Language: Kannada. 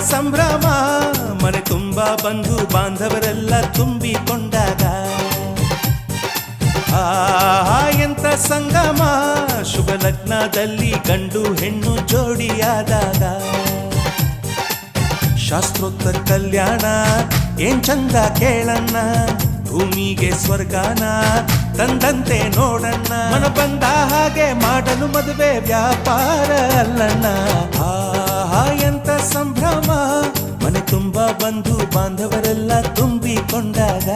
ಸಂಭ್ರಮ ಮನೆ ತುಂಬ ಬಂಧು ಬಾಂಧವರೆಲ್ಲ ತುಂಬಿಕೊಂಡಾಗ ಎಂತ ಸಂಗಮ ಶುಭ ಲಗ್ನದಲ್ಲಿ ಗಂಡು ಹೆಣ್ಣು ಜೋಡಿಯಾದಾಗ ಶಾಸ್ತ್ರೋಕ್ತ ಕಲ್ಯಾಣ ಏನ್ ಚಂದ ಕೇಳಣ್ಣ ಭೂಮಿಗೆ ಸ್ವರ್ಗಾನ ತಂದಂತೆ ನೋಡಣ್ಣ ಮನ ಬಂದ ಹಾಗೆ ಮಾಡಲು ಮದುವೆ ವ್ಯಾಪಾರ ಅಲ್ಲಣ್ಣ ಎಂತ ಸಂಭ್ರಮ ಮನೆ ತುಂಬ ಬಂಧು ಬಾಂಧವರೆಲ್ಲ ತುಂಬಿಕೊಂಡಾಗ